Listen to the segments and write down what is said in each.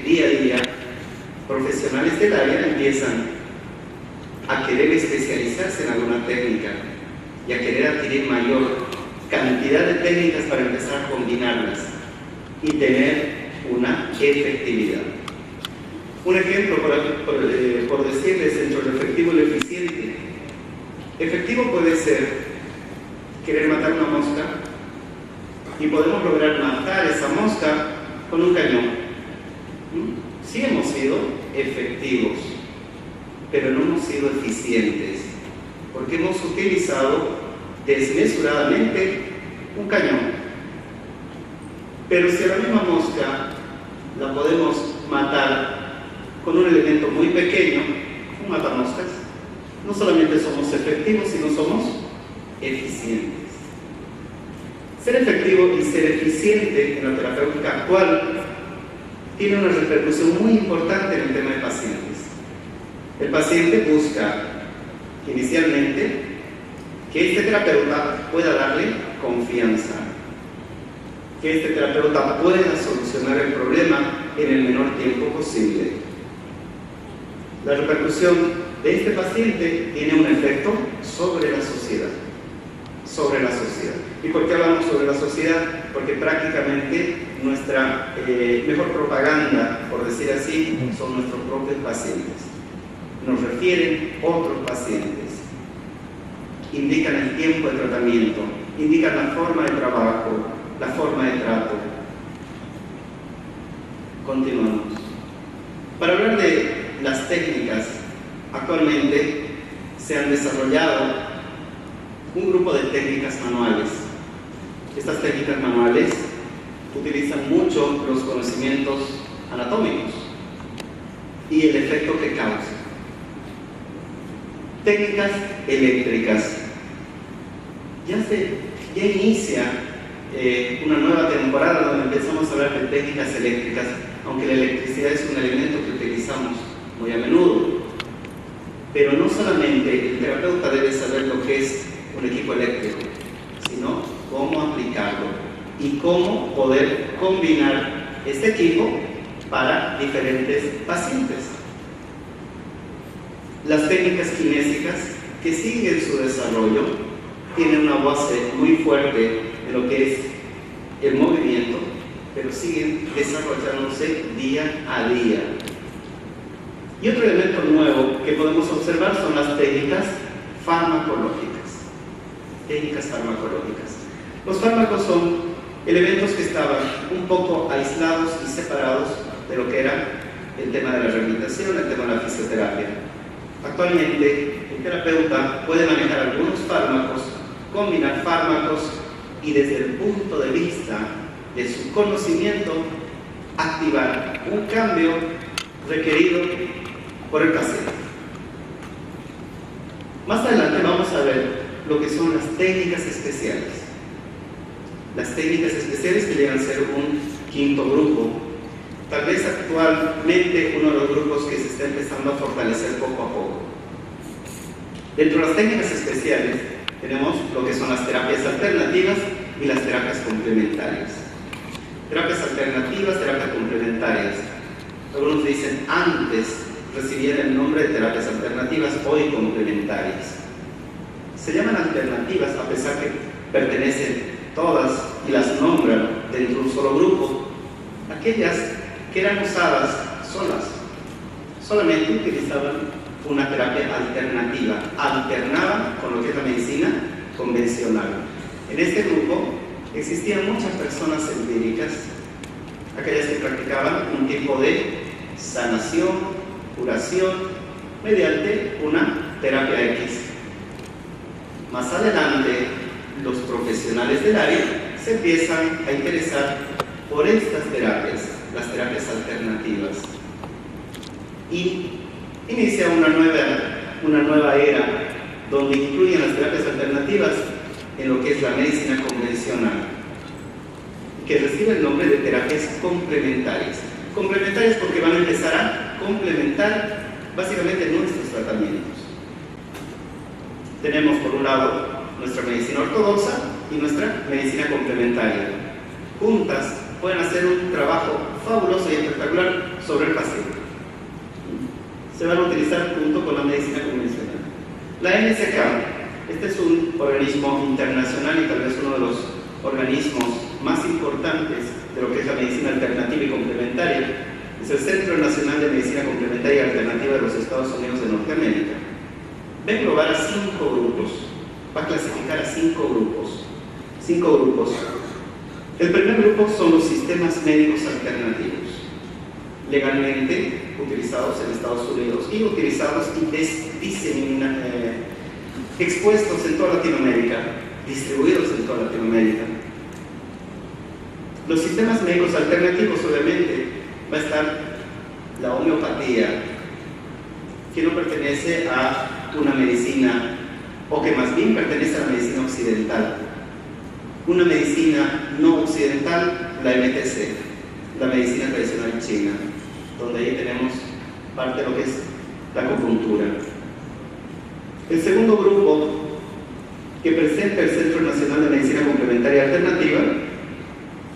día a día profesionales del área empiezan a querer especializarse en alguna técnica y a querer adquirir mayor cantidad de técnicas para empezar a combinarlas y tener una efectividad. Un ejemplo, por decirles, entre lo efectivo y lo eficiente. Efectivo puede ser querer matar una mosca y podemos lograr matar esa mosca con un cañón. Sí hemos sido efectivos, pero no hemos sido eficientes, porque hemos utilizado desmesuradamente un cañón. Pero si a la misma mosca la podemos matar con un elemento muy pequeño, un matamoscas, no solamente somos efectivos, sino somos eficientes. Ser efectivo y ser eficiente en la terapéutica actual tiene una repercusión muy importante en el tema de pacientes. El paciente busca inicialmente que este terapeuta pueda darle confianza, que este terapeuta pueda solucionar el problema en el menor tiempo posible. La repercusión de este paciente tiene un efecto sobre la sociedad. ¿Y por qué hablamos sobre la sociedad? Porque prácticamente nuestra mejor propaganda, por decir así, son nuestros propios pacientes. Nos refieren otros pacientes. Indican el tiempo de tratamiento, indican la forma de trabajo, la forma de trato. Continuamos. Para hablar de las técnicas, actualmente se han desarrollado un grupo de técnicas manuales. Estas técnicas manuales utilizan mucho los conocimientos anatómicos y el efecto que causa. Técnicas eléctricas. Ya inicia una nueva temporada donde empezamos a hablar de técnicas eléctricas, aunque la electricidad es un elemento que utilizamos muy a menudo. Pero no solamente el terapeuta debe saber lo que es un equipo eléctrico, sino cómo aplicarlo y cómo poder combinar este equipo para diferentes pacientes. Las técnicas kinésicas, que siguen su desarrollo, tienen una base muy fuerte en lo que es el movimiento, pero siguen desarrollándose día a día. Y otro elemento nuevo que podemos observar son las técnicas farmacológicas. Los fármacos son elementos que estaban un poco aislados y separados de lo que era el tema de la rehabilitación, el tema de la fisioterapia. Actualmente, el terapeuta puede manejar algunos fármacos, combinar fármacos y desde el punto de vista de su conocimiento, activar un cambio requerido por el paciente. Más adelante vamos a ver lo que son las técnicas especiales. Las técnicas especiales que llegan a ser un quinto grupo. Tal vez actualmente uno de los grupos que se está empezando a fortalecer poco a poco. Dentro de las técnicas especiales tenemos lo que son las terapias alternativas y las terapias complementarias. Terapias alternativas, terapias complementarias. Algunos dicen antes recibían el nombre de terapias alternativas, hoy complementarias. Se llaman alternativas a pesar que pertenecen todas y las nombran dentro de un solo grupo. Aquellas que eran usadas solas, solamente utilizaban una terapia alternativa, alternaban con lo que es la medicina convencional. En este grupo existían muchas personas empíricas, aquellas que practicaban un tipo de sanación, curación, mediante una terapia X. Más adelante, los profesionales del área se empiezan a interesar por estas terapias, las terapias alternativas. Y inicia una nueva era donde incluyen las terapias alternativas en lo que es la medicina convencional, que recibe el nombre de terapias complementarias. Complementarias porque van a empezar a complementar básicamente nuestros tratamientos. Tenemos por un lado nuestra medicina ortodoxa y nuestra medicina complementaria. Juntas pueden hacer un trabajo fabuloso y espectacular sobre el paciente. Se van a utilizar junto con la medicina convencional. La NSK, este es un organismo internacional y tal vez uno de los organismos más importantes de lo que es la medicina alternativa y complementaria. Es el Centro Nacional de Medicina Complementaria y Alternativa de los Estados Unidos de Norteamérica. Va a englobar a 5 grupos, va a clasificar a 5 grupos. 5 grupos. El primer grupo son los sistemas médicos alternativos, legalmente utilizados en Estados Unidos y utilizados y expuestos en toda Latinoamérica, distribuidos en toda Latinoamérica. Los sistemas médicos alternativos, obviamente, va a estar la homeopatía, que no pertenece a una medicina, o que más bien pertenece a la medicina occidental. Una medicina no occidental, la MTC, la medicina tradicional china, donde ahí tenemos parte de lo que es la acupuntura. El segundo grupo que presenta el Centro Nacional de Medicina Complementaria Alternativa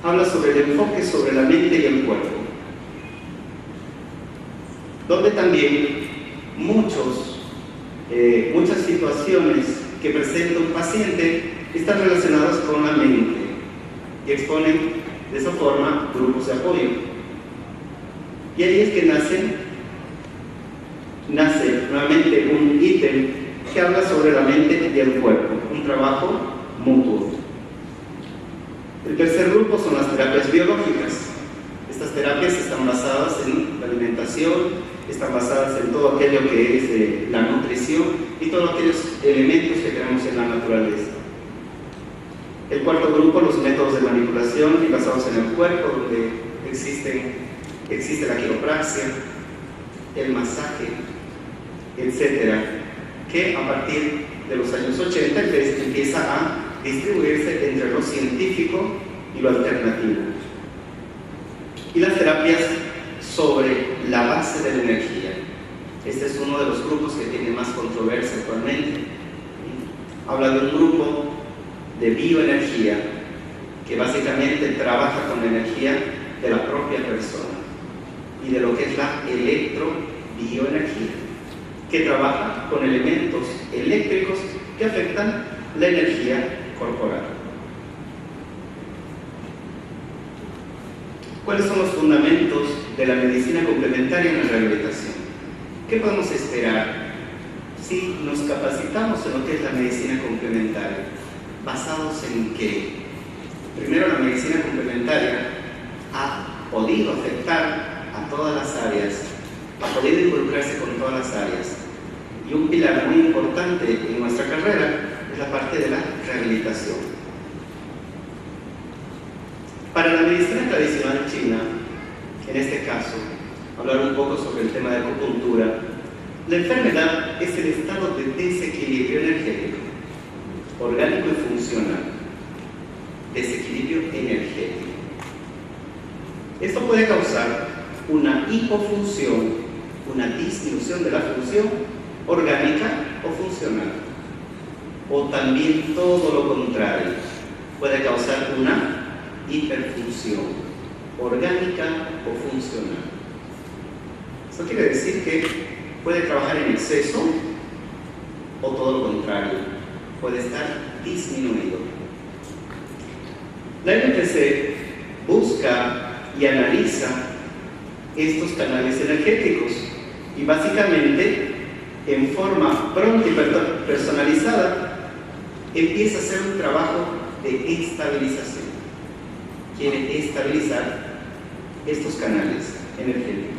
habla sobre el enfoque sobre la mente y el cuerpo, donde también muchas situaciones que presenta un paciente están relacionadas con la mente y exponen de esa forma grupos de apoyo. Y ahí es que nace nuevamente un ítem que habla sobre la mente y el cuerpo, un trabajo mutuo. El tercer grupo son las terapias biológicas. Estas terapias están basadas en la alimentación, están basadas en todo aquello que es la nutrición y todos aquellos elementos que tenemos en la naturaleza. El cuarto grupo, los métodos de manipulación y basados en el cuerpo, donde existe la quiropraxia, el masaje, etcétera, que a partir de los años 80 empieza a distribuirse entre lo científico y lo alternativo. Y las terapias sobre la base de la energía. Este es uno de los grupos que tiene más controversia actualmente. Habla de un grupo de bioenergía que básicamente trabaja con la energía de la propia persona y de lo que es la electrobioenergía, que trabaja con elementos eléctricos que afectan la energía corporal. ¿Cuáles son los fundamentos de la medicina complementaria en la rehabilitación? ¿Qué podemos esperar si nos capacitamos en lo que es la medicina complementaria? ¿Basados en qué? Primero, la medicina complementaria ha podido afectar a todas las áreas, ha podido involucrarse con todas las áreas. Y un pilar muy importante en nuestra carrera es la parte de la rehabilitación. Para la medicina tradicional china, en este caso, hablar un poco sobre el tema de acupuntura, la enfermedad es el estado de desequilibrio energético, orgánico y funcional. Desequilibrio energético. Esto puede causar una hipofunción, una disminución de la función orgánica o funcional. O también todo lo contrario, puede causar una hiperfunción orgánica o funcional. Esto quiere decir que puede trabajar en exceso o todo lo contrario, puede estar disminuido. La MTC busca y analiza estos canales energéticos y básicamente en forma pronta y personalizada empieza a hacer un trabajo de estabilización. Quiere estabilizar estos canales energéticos.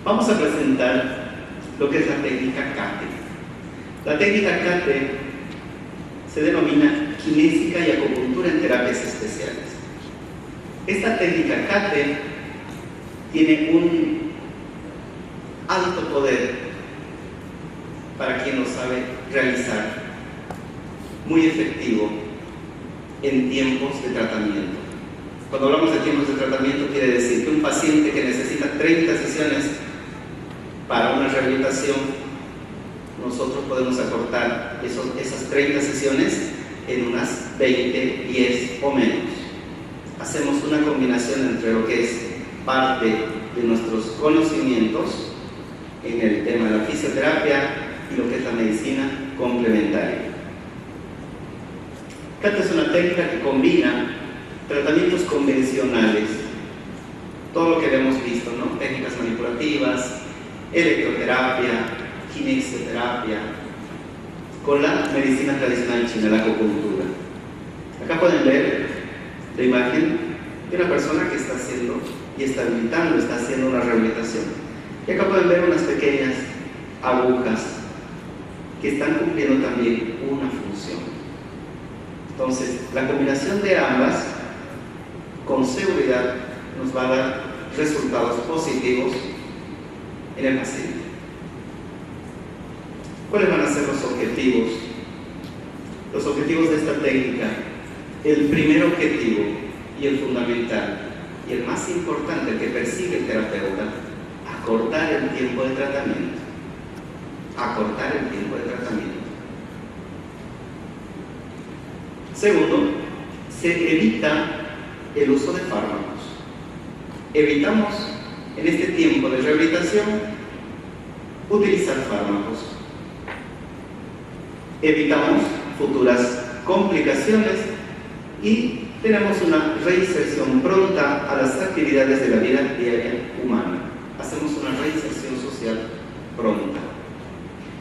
Vamos a presentar lo que es la técnica CATE. La técnica CATE se denomina kinésica y acupuntura en terapias especiales. Esta técnica CATE tiene un alto poder para quien lo sabe realizar, muy efectivo en tiempos de tratamiento. Cuando hablamos de tiempos de tratamiento, quiere decir que un paciente que necesita 30 sesiones para una rehabilitación, nosotros podemos acortar esas 30 sesiones en unas 20, 10 o menos. hacemos una combinación entre lo que es parte de nuestros conocimientos en el tema de la fisioterapia y lo que es la medicina complementaria. Esta es una técnica que combina tratamientos convencionales, todo lo que hemos visto, ¿no? Técnicas manipulativas, electroterapia, kinesioterapia, con la medicina tradicional china, la acupuntura. Acá pueden ver la imagen de una persona que está haciendo y está haciendo una rehabilitación. Y acá pueden ver unas pequeñas agujas que están cumpliendo también una función. Entonces, la combinación de ambas, con seguridad, nos va a dar resultados positivos en el paciente. ¿Cuáles van a ser los objetivos? Los objetivos de esta técnica. El primer objetivo y el fundamental y el más importante, el que persigue el terapeuta, acortar el tiempo de tratamiento. Acortar el tiempo de tratamiento. Segundo, se evita el uso de fármacos. Evitamos en este tiempo de rehabilitación utilizar fármacos. Evitamos futuras complicaciones y tenemos una reinserción pronta a las actividades de la vida diaria humana. Hacemos una reinserción social pronta.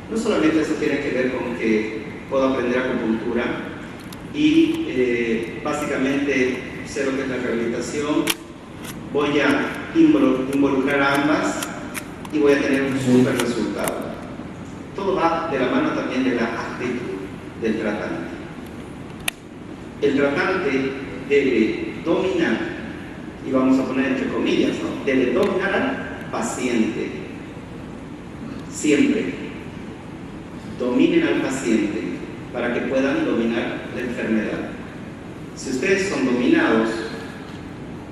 No solamente eso tiene que ver con que puedo aprender acupuntura y básicamente sé lo que es la rehabilitación, voy a involucrar a ambas y voy a tener un súper resultado. Todo va de la mano también de la actitud del tratante. El tratante debe dominar, y vamos a poner entre comillas, ¿no? Debe dominar al paciente. Siempre dominen al paciente para que puedan dominar la enfermedad. Si ustedes son dominados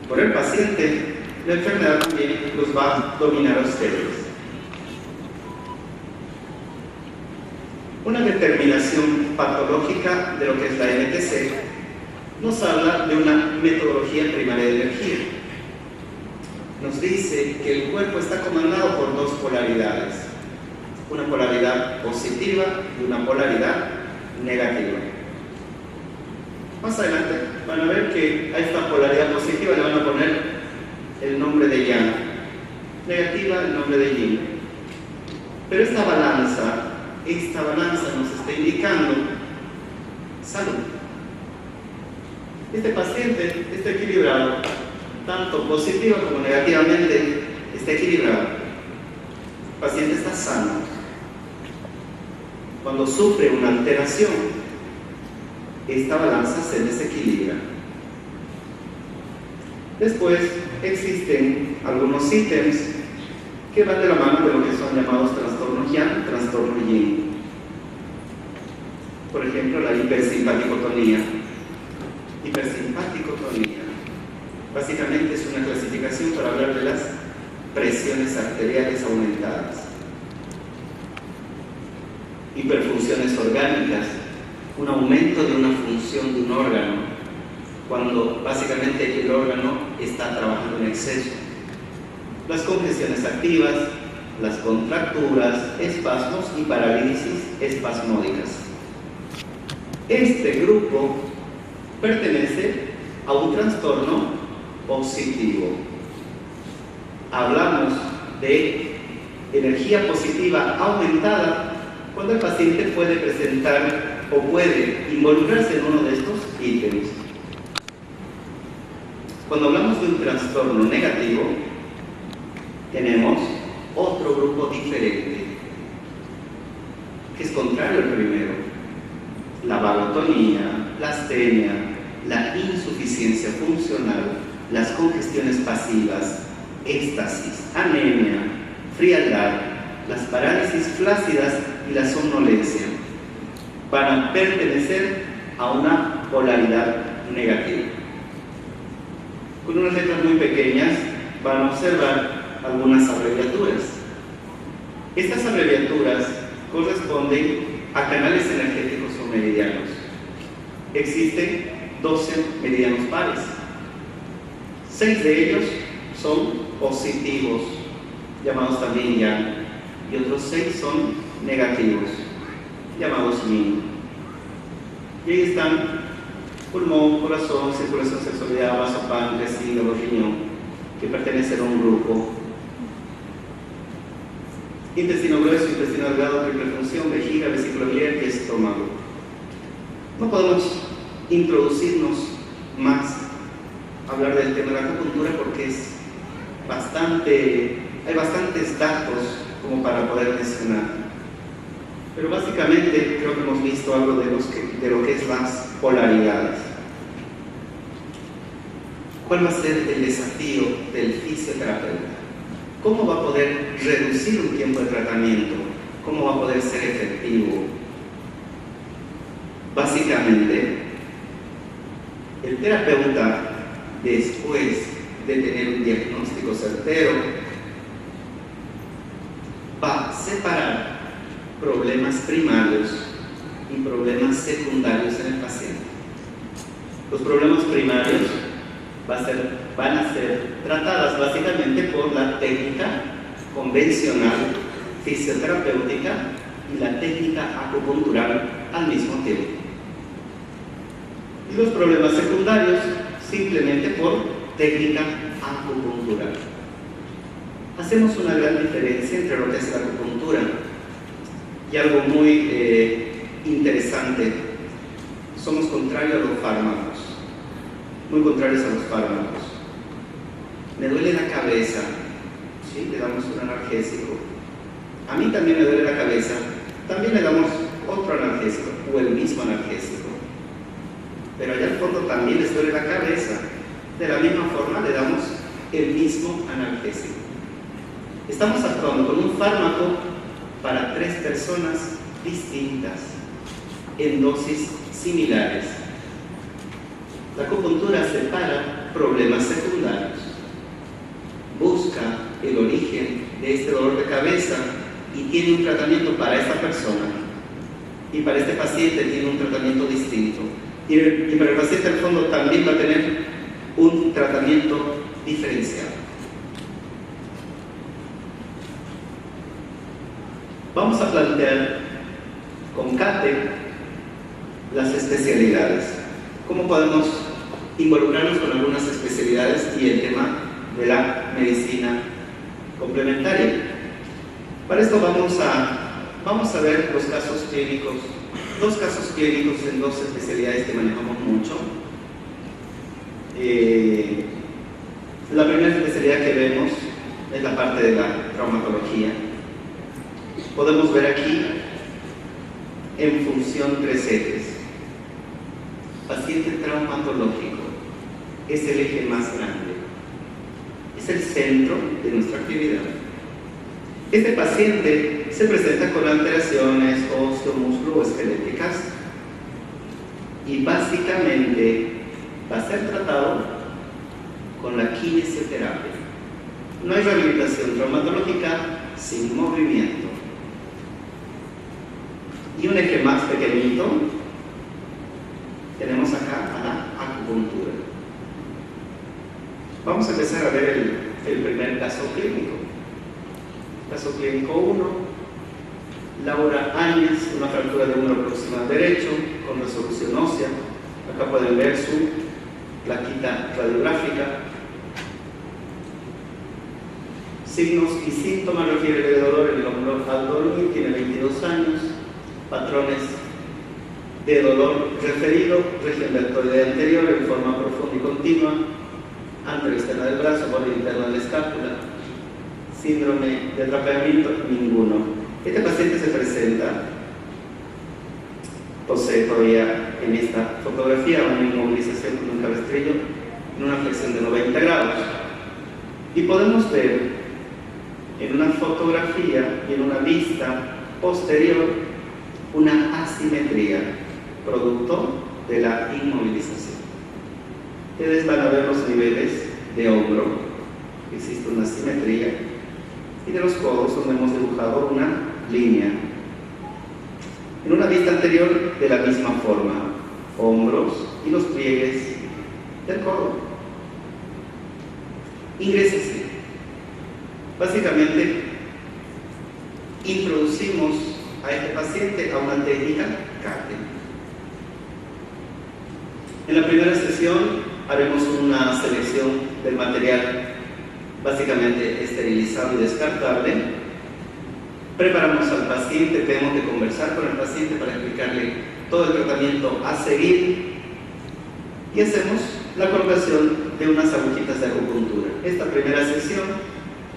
por el paciente, la enfermedad también los va a dominar a ustedes. Una determinación patológica de lo que es la MTC nos habla de una metodología primaria de energía. Nos dice que el cuerpo está comandado por dos polaridades, una polaridad positiva y una polaridad negativa. Más adelante van a ver que a esta polaridad positiva le van a poner el nombre de Yang, negativa el nombre de Yin. Pero esta balanza nos está indicando salud. Este paciente está equilibrado, tanto positiva como negativamente está equilibrado. El paciente está sano. Cuando sufre una alteración, esta balanza se desequilibra. Después existen algunos ítems que van de la mano de lo que son llamados trastornos Yang, trastorno Yin. Por ejemplo, la hipersimpaticotonía. Hipersimpaticotonía básicamente es una clasificación para hablar de las presiones arteriales aumentadas. Hiperfunciones orgánicas, un aumento de una función de un órgano, cuando básicamente el órgano está trabajando en exceso. Las congestiones activas, las contracturas, espasmos y parálisis espasmódicas. Este grupo pertenece a un trastorno positivo. Hablamos de energía positiva aumentada cuando el paciente puede presentar o puede involucrarse en uno de estos ítems. Cuando hablamos de un trastorno negativo, tenemos otro grupo diferente, que es contrario al primero: la vagotonía, la astenia, la insuficiencia funcional, las congestiones pasivas, éxtasis, anemia, frialdad, las parálisis flácidas y la somnolencia. Van a pertenecer a una polaridad negativa. Con unas letras muy pequeñas van a observar algunas abreviaturas. Estas abreviaturas corresponden a canales energéticos o meridianos. Existen 12 meridianos pares. 6 de ellos son positivos, llamados también yang, y otros 6 son negativos, llamados yin. Y ahí están pulmón, corazón, circulación, sexualidad, vaso, páncreas, hígado, riñón, que pertenecen a un grupo. Intestino grueso, intestino delgado, triple función, vejiga, vesícula biliar y estómago. No podemos introducirnos más a hablar del tema de la acupuntura porque hay bastantes datos como para poder mencionar. Pero básicamente creo que hemos visto algo de lo que es las polaridades. ¿Cuál va a ser el desafío del fisioterapeuta? ¿Cómo va a poder reducir un tiempo de tratamiento? ¿Cómo va a poder ser efectivo? Básicamente, el terapeuta, después de tener un diagnóstico certero, va a separar problemas primarios y problemas secundarios en el paciente. Los problemas primarios van a ser tratadas básicamente por la técnica convencional fisioterapéutica y la técnica acupuntural al mismo tiempo. Y los problemas secundarios simplemente por técnica acupuntural. Hacemos una gran diferencia entre lo que es la acupuntura y algo muy interesante. Somos contrarios a los fármacos, muy contrarios a los fármacos. Me duele la cabeza, ¿sí? Le damos un analgésico. A mí también me duele la cabeza, también le damos otro analgésico o el mismo analgésico. Pero allá al fondo también les duele la cabeza. De la misma forma le damos el mismo analgésico. Estamos actuando con un fármaco para 3 personas distintas, en dosis similares. La acupuntura separa problemas secundarios, busca el origen de este dolor de cabeza y tiene un tratamiento para esta persona. Y para este paciente tiene un tratamiento distinto. Y para el paciente al fondo también va a tener un tratamiento diferenciado. Vamos a plantear con Kate las especialidades. ¿Cómo podemos involucrarnos con algunas especialidades y el tema de la medicina complementaria? Para esto vamos a ver los casos clínicos, 2 casos clínicos en 2 especialidades que manejamos mucho. La primera especialidad que vemos es la parte de la traumatología. Podemos ver aquí en función 3 ejes. Paciente traumatológico es el eje más grande, es el centro de nuestra actividad. Este paciente se presenta con alteraciones osteomusculoesqueléticas y básicamente va a ser tratado con la kinesioterapia. No hay rehabilitación traumatológica sin movimiento. Y un eje más pequeñito, tenemos acá a la acupuntura. Vamos a empezar a ver el primer caso clínico. Caso clínico 1, Laura Áñez, una fractura de húmero proximal derecho con resolución ósea. Acá pueden ver su plaquita radiográfica. Signos y síntomas: refiere de dolor en el hombro al dormir, tiene 22 años, patrones de dolor referido, región deltoidea anterior en forma profunda y continua, anterior externa del brazo, borde interno de la escápula, síndrome de atrapamiento, ninguno. Este paciente se presenta, posee todavía en esta fotografía una inmovilización con un cabestrillo en una flexión de 90 grados. Y podemos ver en una fotografía y en una vista posterior una asimetría producto de la inmovilización. Ustedes van a ver los niveles de hombro, existe una asimetría, y de los codos, donde hemos dibujado una línea. En una vista anterior, de la misma forma, hombros y los pliegues del codo. Ingrésese. Básicamente, introducimos a este paciente a una técnica CATE. En la primera sesión haremos una selección del material básicamente esterilizado y descartable. Preparamos al paciente, tenemos que conversar con el paciente para explicarle todo el tratamiento a seguir y hacemos la colocación de unas agujitas de acupuntura. Esta primera sesión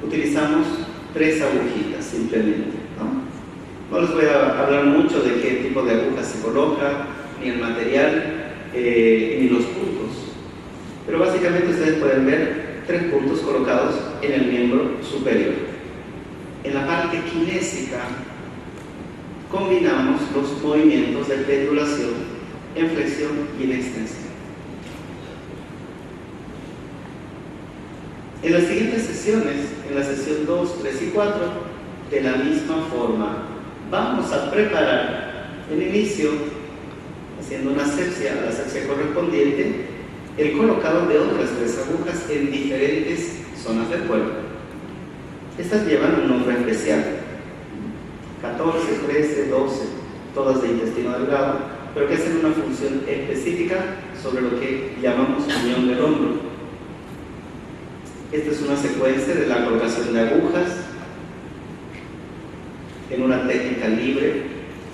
utilizamos 3 agujitas simplemente, ¿no? No les voy a hablar mucho de qué tipo de agujas se coloca, ni el material, ni los puntos, pero básicamente ustedes pueden ver 3 puntos colocados en el miembro superior. En la parte kinésica combinamos los movimientos de pendulación en flexión y en extensión. En las siguientes sesiones, en la sesión 2, 3 y 4, de la misma forma, vamos a preparar el inicio, haciendo una asepsia, la asepsia correspondiente, el colocado de otras 3 agujas en diferentes zonas del cuerpo. Estas llevan un nombre especial: 14, 13, 12, todas de intestino delgado, pero que hacen una función específica sobre lo que llamamos unión del hombro. Esta es una secuencia de la colocación de agujas en una técnica libre.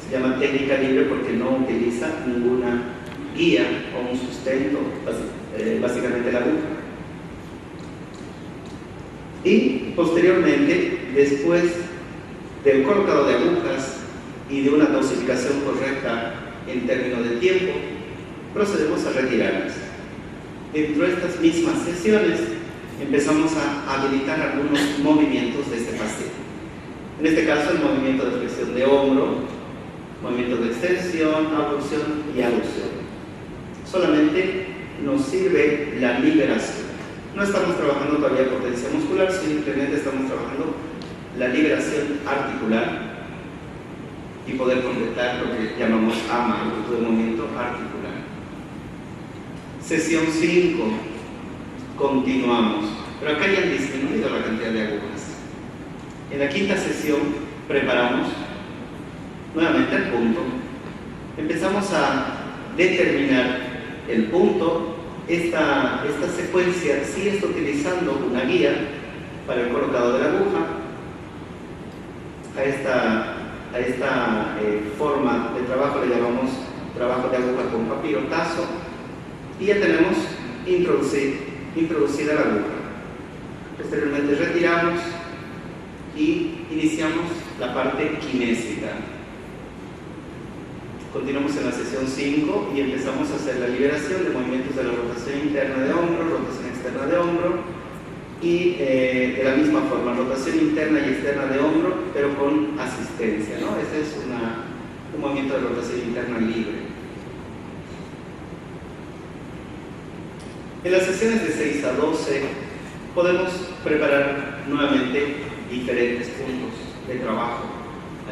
Se llama técnica libre porque no utiliza ninguna guía o un sustento, básicamente la aguja. Y posteriormente, después del colocado de agujas y de una dosificación correcta en términos de tiempo, procedemos a retirarlas. Dentro de estas mismas sesiones empezamos a habilitar algunos movimientos de este paciente. En este caso, el movimiento de flexión de hombro, movimiento de extensión, abducción y aducción. Solamente nos sirve la liberación. No estamos trabajando todavía potencia muscular, simplemente estamos trabajando la liberación articular y poder completar lo que llamamos AMA, amplitud de movimiento articular. Sesión 5. Continuamos, pero acá ya han disminuido la cantidad de agujas. En la quinta sesión preparamos nuevamente el punto. Empezamos a determinar el punto. Esta secuencia sí está utilizando una guía para el colocado de la aguja. A esta forma de trabajo le llamamos trabajo de aguja con papirotazo, y ya tenemos introducida la aguja. Posteriormente retiramos y iniciamos la parte kinésica. Continuamos en la sesión 5 y empezamos a hacer la liberación de movimientos de la rotación interna de hombro, rotación externa de hombro, y de la misma forma, rotación interna y externa de hombro, pero con asistencia, ¿no? Este es un movimiento de rotación interna libre. En las sesiones de 6 a 12 podemos preparar nuevamente diferentes puntos de trabajo.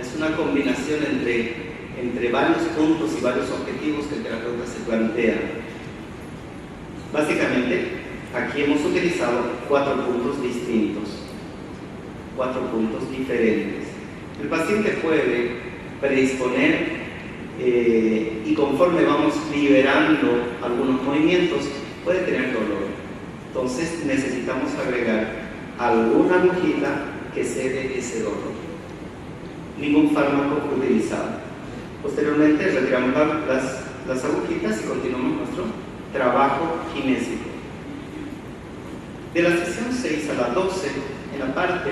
Es una combinación entre varios puntos y varios objetivos que el terapeuta se plantea. Básicamente, aquí hemos utilizado 4 puntos distintos, 4 puntos diferentes. El paciente puede predisponer y conforme vamos liberando algunos movimientos, puede tener dolor. Entonces necesitamos agregar alguna agujita que cede ese dolor. Ningún fármaco utilizado. Posteriormente retiramos las agujitas y continuamos nuestro trabajo kinésico. De la sesión 6 a la 12, en la parte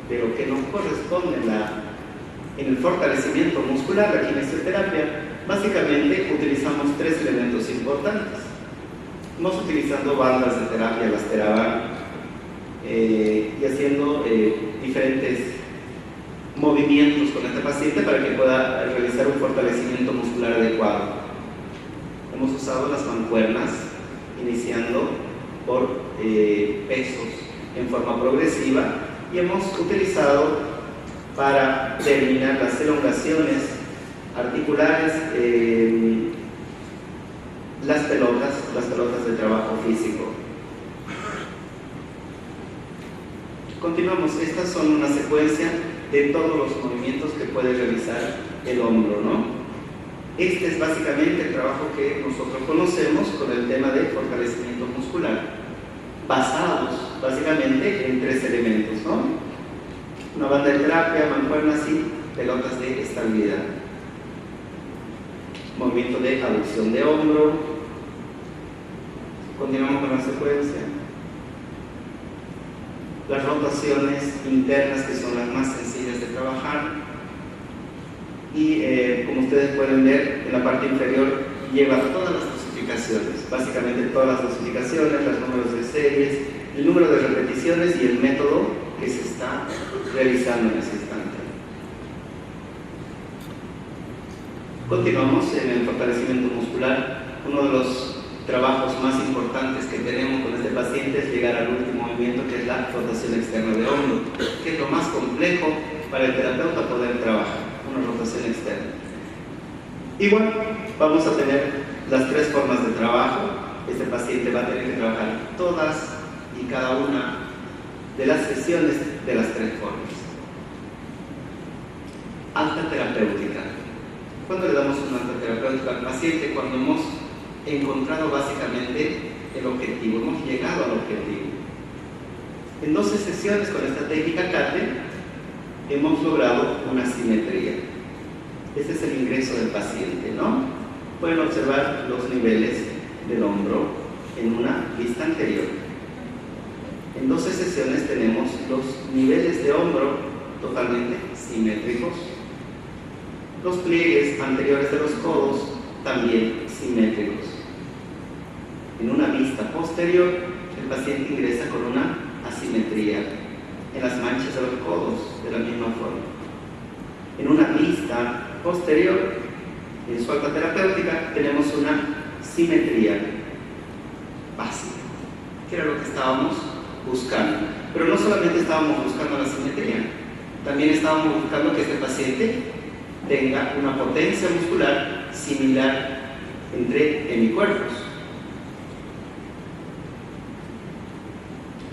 de lo que nos corresponde en el fortalecimiento muscular, la kinesioterapia, básicamente utilizamos 3 elementos importantes. Vamos utilizando bandas de terapia, las Theraban, y haciendo diferentes movimientos con este paciente para que pueda realizar un fortalecimiento muscular adecuado. Hemos usado las mancuernas, iniciando por pesos en forma progresiva, y hemos utilizado para terminar las elongaciones articulares las pelotas de trabajo físico. Continuamos, estas son una secuencia de todos los movimientos que puede realizar el hombro, ¿no? Este es básicamente el trabajo que nosotros conocemos con el tema de fortalecimiento muscular, basados básicamente en 3 elementos, ¿no? Una banda de terapia, mancuernas y pelotas de estabilidad. Movimiento de aducción de hombro. Continuamos con la secuencia. Las rotaciones internas, que son las más sencillas de trabajar. Y como ustedes pueden ver, en la parte inferior lleva todas las dosificaciones, básicamente todas las dosificaciones, los números de series, el número de repeticiones y el método que se está realizando en ese instante. Continuamos en el fortalecimiento muscular. Uno de los trabajos más importantes que tenemos con este paciente es llegar al último movimiento, que es la rotación externa de hombro, que es lo más complejo para el terapeuta poder trabajar, una rotación externa. Igual vamos a tener las 3 formas de trabajo. Este paciente va a tener que trabajar todas y cada una de las sesiones de las 3 formas. Alta terapéutica. ¿Cuándo le damos una alta terapéutica al paciente? Cuando hemos encontrado básicamente el objetivo, hemos llegado al objetivo. En 12 sesiones con esta técnica CATE hemos logrado una simetría. Este es el ingreso del paciente, ¿no? Pueden observar los niveles del hombro en una vista anterior. En 12 sesiones tenemos los niveles de hombro totalmente simétricos. Los pliegues anteriores de los codos también simétricos. En una vista posterior, el paciente ingresa con una asimetría en las manchas de los codos, de la misma forma. En una vista posterior, en su alta terapéutica, tenemos una simetría básica, que era lo que estábamos buscando. Pero no solamente estábamos buscando la simetría, también estábamos buscando que este paciente tenga una potencia muscular similar entre hemicuerpos.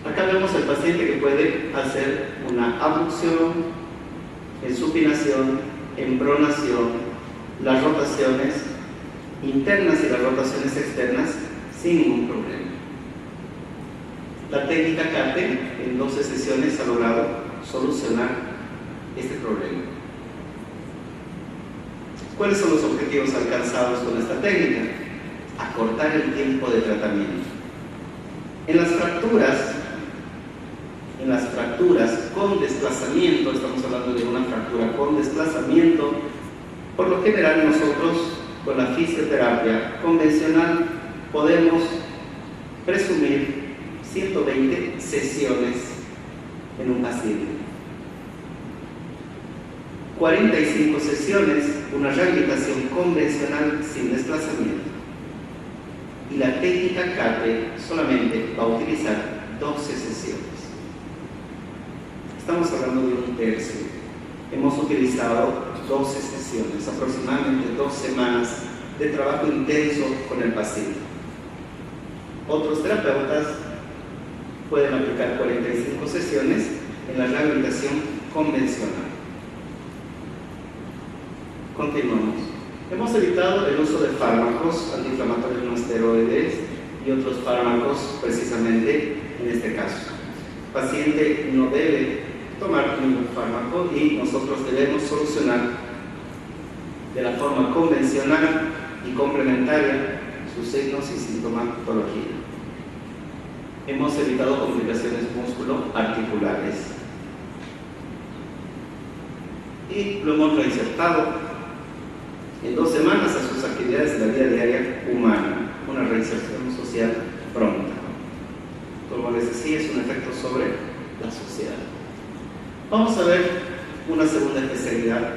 Acá vemos al paciente que puede hacer una abducción, en supinación, en pronación, las rotaciones internas y las rotaciones externas sin ningún problema. La técnica CATE en 12 sesiones ha logrado solucionar este problema. ¿Cuáles son los objetivos alcanzados con esta técnica? Acortar el tiempo de tratamiento. En las fracturas con desplazamiento, estamos hablando de una fractura con desplazamiento, por lo general nosotros con la fisioterapia convencional podemos presumir 120 sesiones en un paciente. 45 sesiones, una rehabilitación convencional sin desplazamiento. Y la técnica CATE solamente va a utilizar 12 sesiones. Estamos hablando de un tercio. Hemos utilizado 12 sesiones, aproximadamente 2 semanas de trabajo intenso con el paciente. Otros terapeutas pueden aplicar 45 sesiones en la rehabilitación convencional. Continuamos. Hemos evitado el uso de fármacos antiinflamatorios no esteroides y otros fármacos precisamente en este caso. El paciente no debe tomar ningún fármaco y nosotros debemos solucionar de la forma convencional y complementaria sus signos y sintomatología. Hemos evitado complicaciones músculo-articulares y lo hemos reinsertado en 2 semanas a sus actividades de la vida diaria humana, una reinserción social pronta. Como les decía, es un efecto sobre la sociedad. Vamos a ver una segunda especialidad.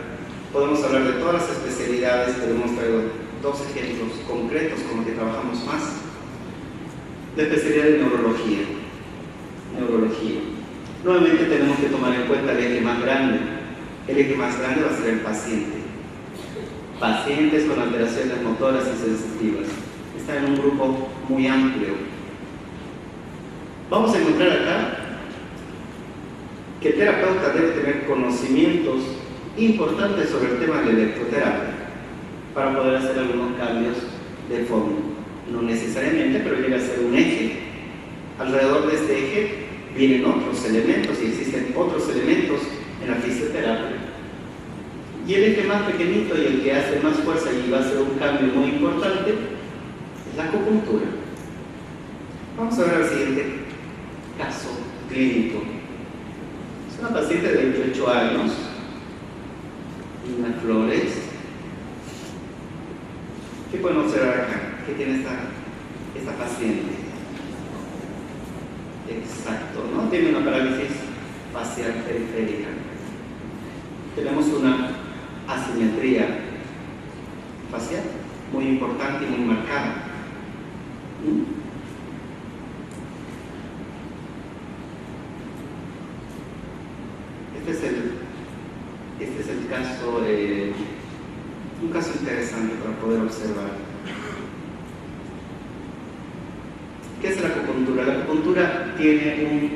Podemos hablar de todas las especialidades, pero hemos traído 2 ejemplos concretos con los que trabajamos más. La especialidad de neurología. Nuevamente tenemos que tomar en cuenta el eje más grande. El eje más grande va a ser el paciente. Pacientes con alteraciones motoras y sensitivas. Está en un grupo muy amplio. Vamos a encontrar acá que el terapeuta debe tener conocimientos importantes sobre el tema de la electroterapia para poder hacer algunos cambios de fondo. No necesariamente, pero llega a ser un eje. Alrededor de este eje vienen otros elementos y existen otros elementos en la fisioterapia. Y el eje más pequeñito y el que hace más fuerza y va a ser un cambio muy importante es la acupuntura. Vamos a ver el siguiente caso clínico. Es una paciente de 28 años, Nina Flores. ¿Qué podemos observar acá? ¿Qué tiene esta paciente? Exacto, ¿no? Tiene una parálisis facial periférica. Tenemos una asimetría facial muy importante y muy marcada. Este es el caso, un caso interesante para poder observar. ¿Qué es la acupuntura? La acupuntura tiene un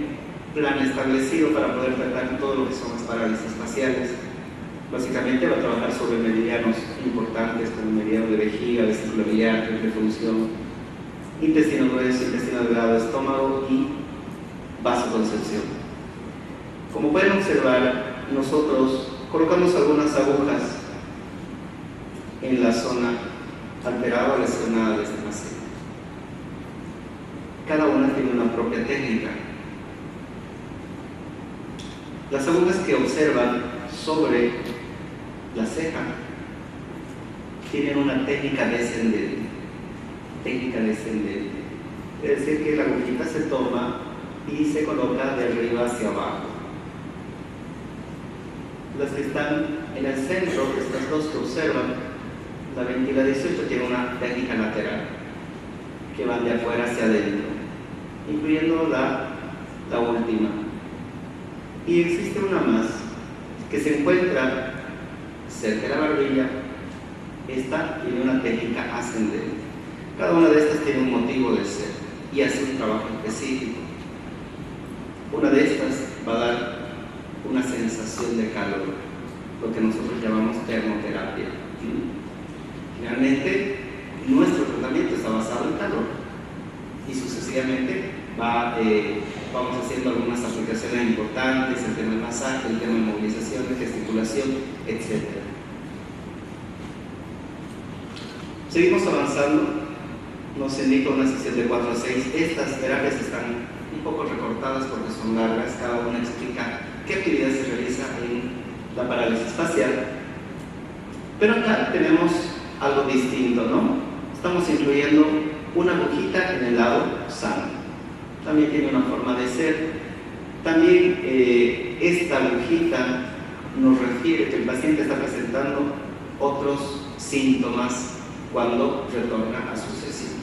plan establecido para poder tratar todo lo que son las parálisis faciales. Básicamente va a trabajar sobre meridianos importantes como el meridiano de vejiga, vesícula biliar, triple función, intestino grueso, intestino delgado, estómago y vasoconcepción. Como pueden observar, nosotros colocamos algunas agujas en la zona alterada o lesionada de este paciente. Cada una tiene una propia técnica. Las agujas que observan sobre la ceja tienen una técnica descendente. Es decir, que la agujita se toma y se coloca de arriba hacia abajo. Las que están en el centro, estas dos que observan, la 20 y la 18 tiene una técnica lateral que van de afuera hacia adentro, incluyendo la última. Y existe una más que se encuentra cerca de la barbilla. Esta tiene una técnica ascendente. Cada una de estas tiene un motivo de ser y hace un trabajo específico. Una de estas va a dar una sensación de calor, lo que nosotros llamamos termoterapia. Finalmente, nuestro tratamiento está basado en calor y sucesivamente vamos haciendo algunas aplicaciones importantes, el tema del masaje, el tema de movilización, de gesticulación, etc. Seguimos avanzando. Nos indica una sesión de 4 a 6. Estas terapias están un poco recortadas porque son largas. Cada una explica qué actividad se realiza en la parálisis facial. Pero acá tenemos algo distinto, ¿no? Estamos incluyendo una agujita en el lado sano. También tiene una forma de ser. También esta agujita nos refiere que el paciente está presentando otros síntomas cuando retorna a su sesión.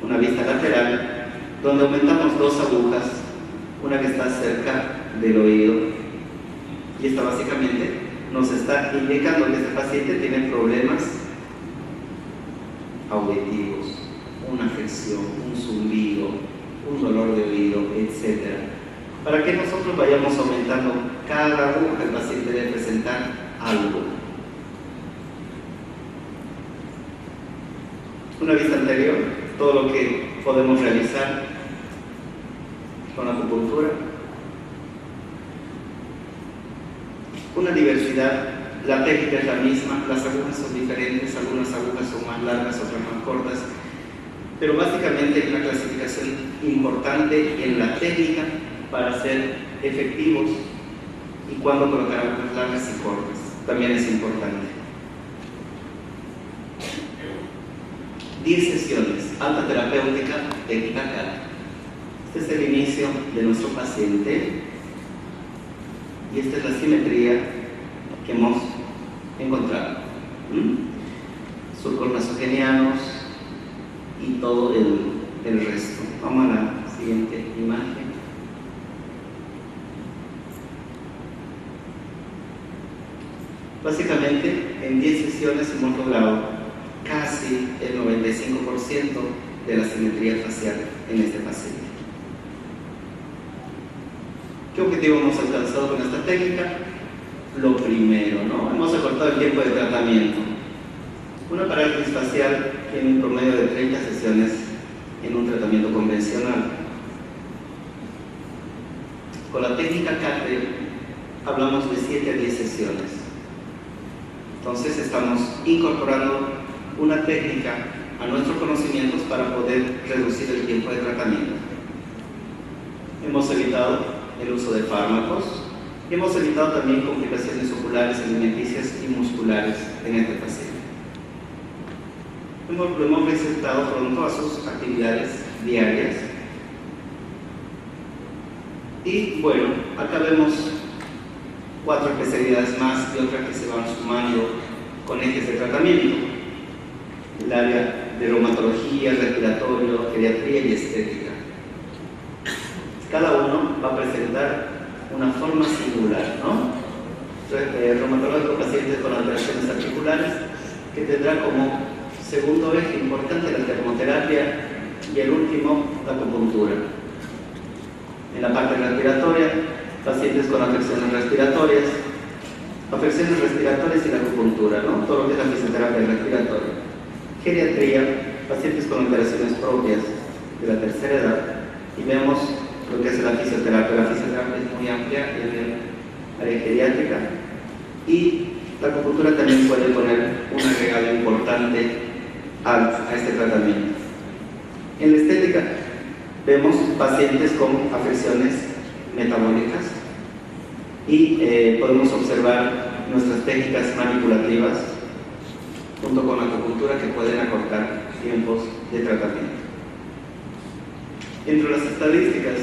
Una vista lateral donde aumentamos 2 agujas, una que está cerca del oído, y esta básicamente nos está indicando que este paciente tiene problemas auditivos, una afección, un zumbido, un dolor de oído, etc. Para que nosotros vayamos aumentando cada aguja, el paciente debe presentar algo. Una vista anterior, todo lo que podemos realizar con la acupuntura. Una diversidad, la técnica es la misma, las agujas son diferentes, algunas agujas son más largas, otras más cortas, pero básicamente hay una clasificación importante en la técnica para ser efectivos y cuándo colocar agujas largas y cortas, también es importante. 10 sesiones, alta terapéutica, técnica CAT. Este es el inicio de nuestro paciente y esta es la simetría que hemos encontrado. Surcos nasogenianos y todo el resto. Vamos a la siguiente imagen. Básicamente, en 10 sesiones hemos logrado casi el 95% de la simetría facial en este paciente. ¿Qué objetivo hemos alcanzado con esta técnica? Lo primero, ¿no? Hemos acortado el tiempo de tratamiento. Una parálisis facial tiene un promedio de 30 sesiones en un tratamiento convencional. Con la técnica CATE hablamos de 7 a 10 sesiones. Entonces estamos incorporando una técnica a nuestros conocimientos para poder reducir el tiempo de tratamiento. Hemos evitado el uso de fármacos y hemos evitado también complicaciones oculares, alimenticias y musculares en este paciente. Lo hemos resaltado pronto a sus actividades diarias. Y bueno, acá vemos 4 especialidades más y otras que se van sumando con ejes de tratamiento: el área de reumatología, respiratorio, geriatría y estética. Cada uno va a presentar una forma singular, ¿no? Reumatológico, pacientes con alteraciones articulares, que tendrá como segundo eje importante la termoterapia y el último la acupuntura. En la parte respiratoria, pacientes con afecciones respiratorias y la acupuntura, ¿no? Todo lo que es la fisioterapia respiratoria. Geriatría, pacientes con alteraciones propias de la tercera edad, y vemos lo que es la fisioterapia. La fisioterapia es muy amplia en el área geriátrica, y la acupuntura también puede poner un agregado importante a este tratamiento. En la estética vemos pacientes con afecciones metabólicas y podemos observar nuestras técnicas manipulativas junto con la acupuntura que pueden acortar tiempos de tratamiento. Entre las estadísticas,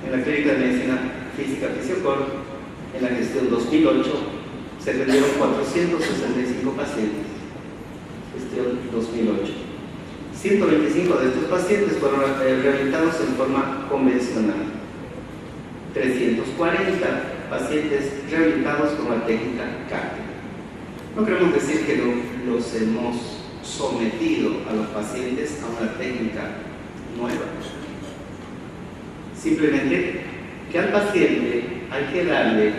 en la Clínica de Medicina Física Fisiocor, en la gestión 2008, se atendieron 465 pacientes. Gestión 2008. 125 de estos pacientes fueron rehabilitados en forma convencional. 340 pacientes rehabilitados con la técnica CATE. No queremos decir que los hemos sometido a los pacientes a una técnica nueva. Simplemente que al paciente hay que darle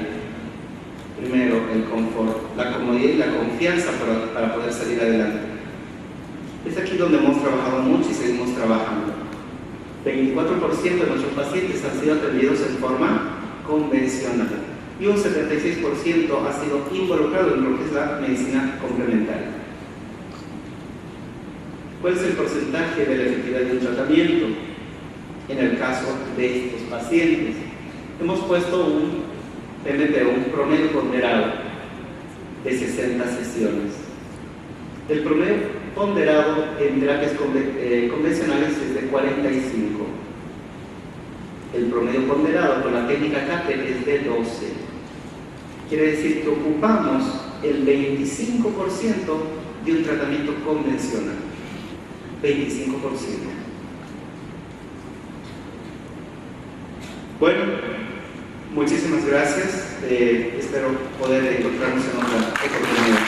primero el confort, la comodidad y la confianza para poder salir adelante. Es aquí donde hemos trabajado mucho y seguimos trabajando. 24% de nuestros pacientes han sido atendidos en forma convencional y un 76% ha sido involucrado en lo que es la medicina complementaria. ¿Cuál es el porcentaje de la efectividad de un tratamiento? En el caso de estos pacientes, hemos puesto un PMP, un promedio ponderado de 60 sesiones. El promedio ponderado en terapias convencionales es de 45. El promedio ponderado con la técnica CATE es de 12. Quiere decir que ocupamos el 25% de un tratamiento convencional. 25%. Bueno, muchísimas gracias. Espero poder encontrarnos en otra oportunidad.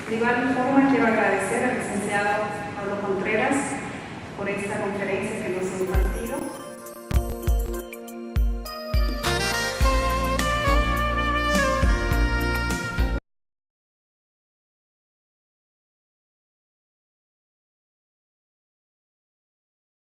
De igual forma,